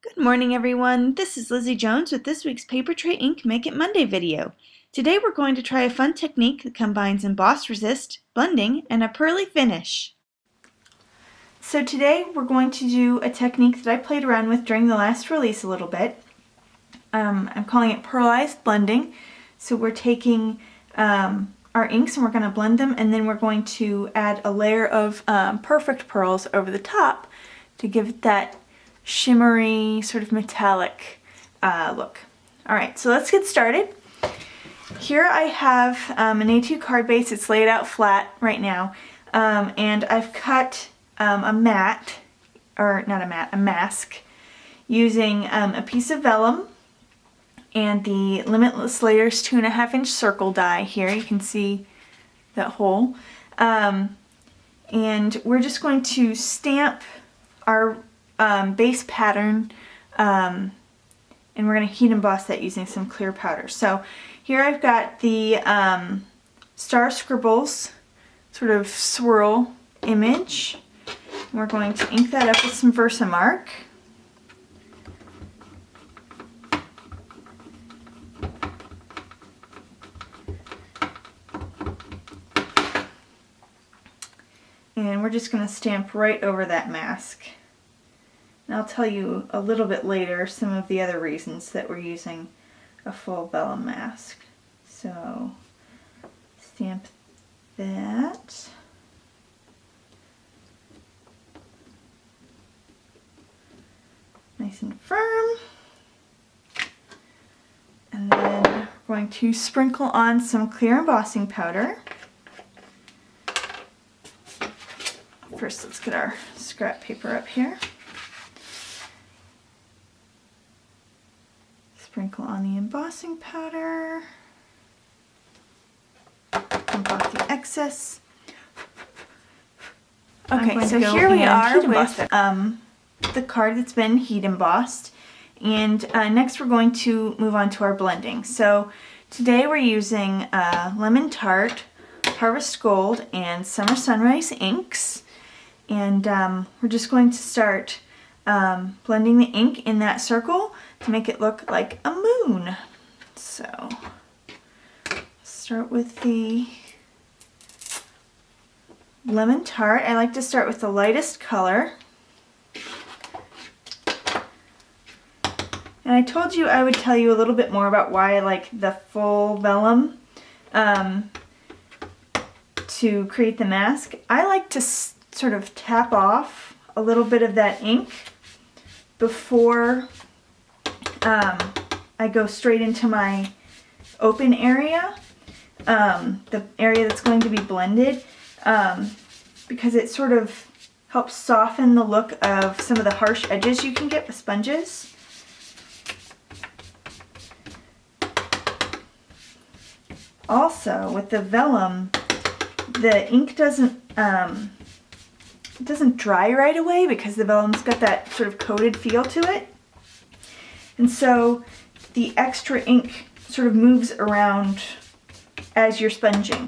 Good morning, everyone. This is Lizzie Jones with this week's Paper Tray Ink Make It Monday video. Today we're going to try a fun technique that combines emboss resist, blending, and a pearly finish. So today we're going to do a technique that I played around with during the last release a little bit. I'm calling it Pearlized blending. So we're taking our inks and we're going to blend them, and then we're going to add a layer of perfect pearls over the top to give it that shimmery, sort of metallic look. Alright, so let's get started. Here I have an A2 card base. It's laid out flat right now, and I've cut a mask using a piece of vellum and the Limitless Layers 2.5-inch circle die here. You can see that hole. And we're just going to stamp our base pattern, and we're going to heat emboss that using some clear powder. So here I've got the Star Scribbles sort of swirl image. We're going to ink that up with some Versamark. And we're just going to stamp right over that mask. And I'll tell you a little bit later some of the other reasons that we're using a full vellum mask. So stamp that. Nice and firm. And then we're going to sprinkle on some clear embossing powder. First, let's get our scrap paper up here. Sprinkle on the embossing powder. Dump off the excess. Okay, so here we are with the card that's been heat embossed. And next we're going to move on to our blending. So today we're using Lemon Tart, Harvest Gold, and Summer Sunrise inks. And we're just going to start blending the ink in that circle to make it look like a moon. So start with the Lemon Tart. I like to start with the lightest color. And I told you I would tell you a little bit more about why I like the full vellum to create the mask. I like to sort of tap off a little bit of that ink before I go straight into my open area, the area that's going to be blended, because it sort of helps soften the look of some of the harsh edges you can get with sponges. Also, with the vellum, the ink doesn't dry right away because the vellum's got that sort of coated feel to it. And so the extra ink sort of moves around as you're sponging.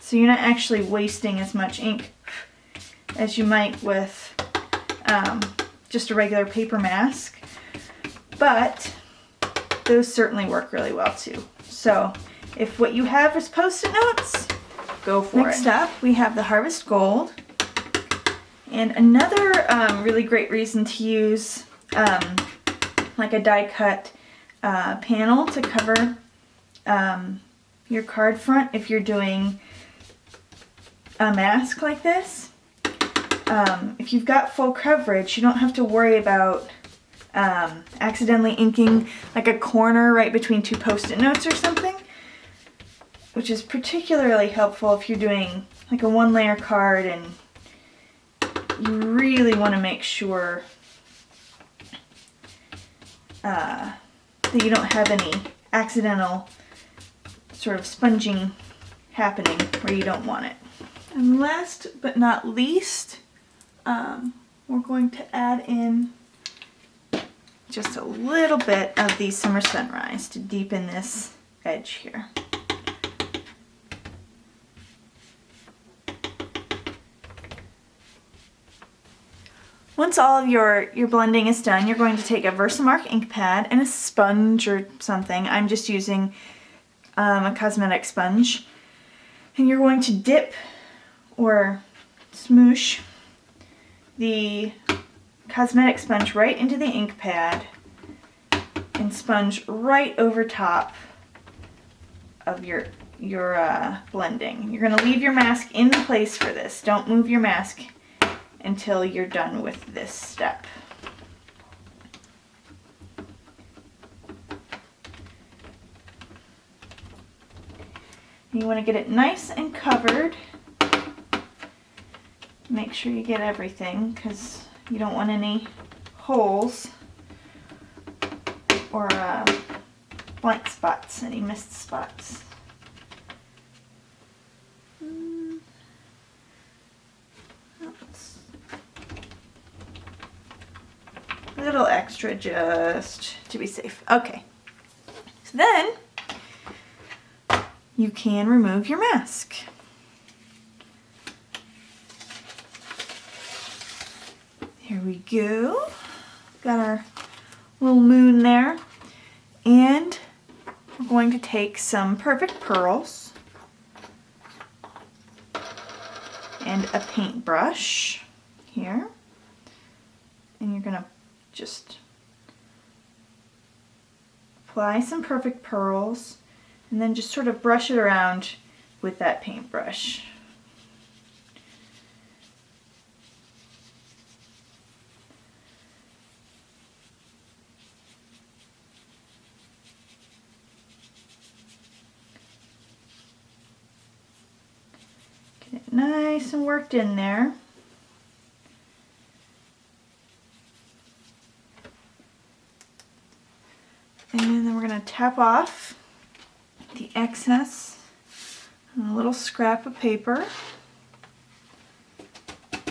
So you're not actually wasting as much ink as you might with just a regular paper mask. But those certainly work really well too. So if what you have is Post-it notes, go for it. Next up, we have the Harvest Gold. And another really great reason to use like a die cut panel to cover your card front if you're doing a mask like this. If you've got full coverage, you don't have to worry about accidentally inking like a corner right between two Post-it notes or something, which is particularly helpful if you're doing like a one-layer card and you really want to make sure that you don't have any accidental sort of sponging happening where you don't want it. And last but not least, we're going to add in just a little bit of the Summer Sunrise to deepen this edge here. Once all of your blending is done, you're going to take a Versamark ink pad and a sponge or something. I'm just using a cosmetic sponge. And you're going to dip or smoosh the cosmetic sponge right into the ink pad and sponge right over top of your blending. You're going to leave your mask in place for this. Don't move your mask until you're done with this step. You want to get it nice and covered. Make sure you get everything because you don't want any holes or blank spots, any missed spots. A little extra just to be safe. Okay, so then you can remove your mask. Here we go. Got our little moon there. And we're going to take some perfect pearls and a paintbrush here. And you're going to just apply some perfect pearls and then just sort of brush it around with that paintbrush. Get it nice and worked in there. And then we're going to tap off the excess on a little scrap of paper. Put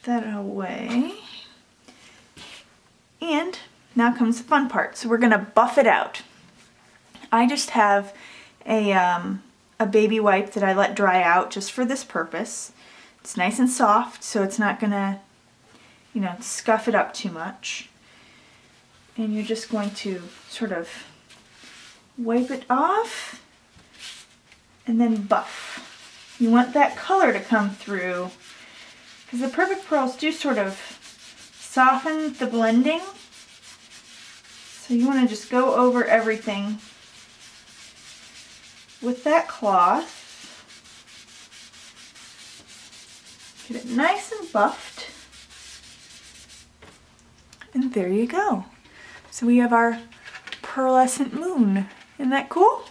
that away. And now comes the fun part. So we're going to buff it out. I just have a baby wipe that I let dry out just for this purpose. It's nice and soft, so it's not going to, scuff it up too much. And you're just going to sort of wipe it off and then buff. You want that color to come through because the perfect pearls do sort of soften the blending. So you want to just go over everything with that cloth. Get it nice and buffed. And there you go. So we have our pearlescent moon. Isn't that cool?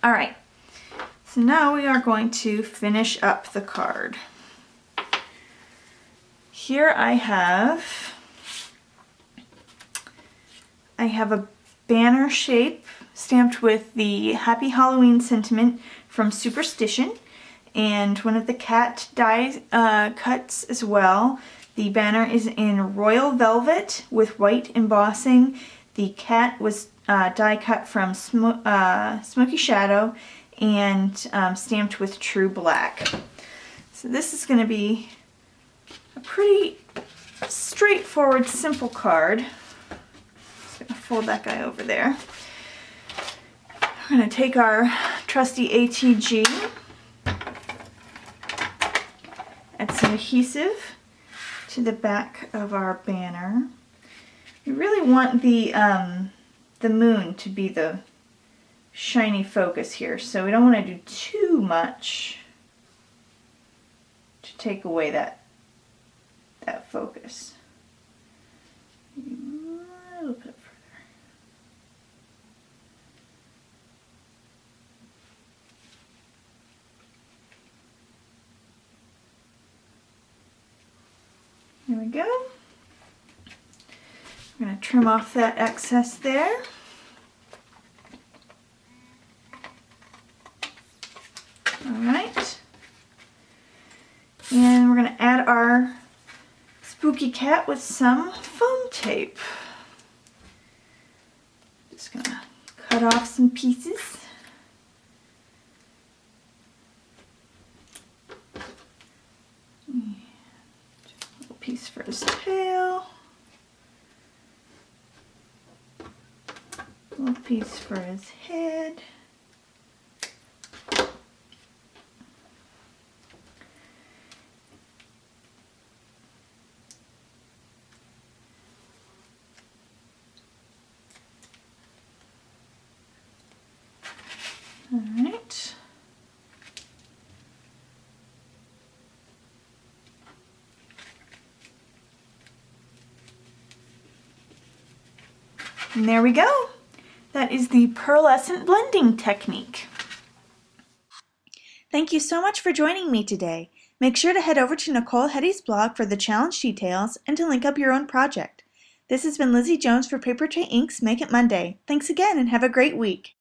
All right, so now we are going to finish up the card. Here I have a banner shape stamped with the Happy Halloween sentiment from Superstition and one of the cat die cuts as well. The banner is in royal velvet with white embossing. The cat was die cut from Smoky Shadow and stamped with True Black. So this is going to be a pretty straightforward, simple card. Just going to fold that guy over there. We're going to take our trusty ATG, add some adhesive to the back of our banner. We really want the moon to be the shiny focus here, so we don't want to do too much to take away that focus. A little bit further. There we go. I'm going to trim off that excess there. Alright. And we're going to add our spooky cat with some foam tape. Just going to cut off some pieces. piece for his tail. A little piece for his head. All right. And there we go. That is the pearlescent blending technique. Thank you so much for joining me today. Make sure to head over to Nicole Hetty's blog for the challenge details and to link up your own project. This has been Lizzie Jones for Paper Tray Inc.'s Make It Monday. Thanks again and have a great week.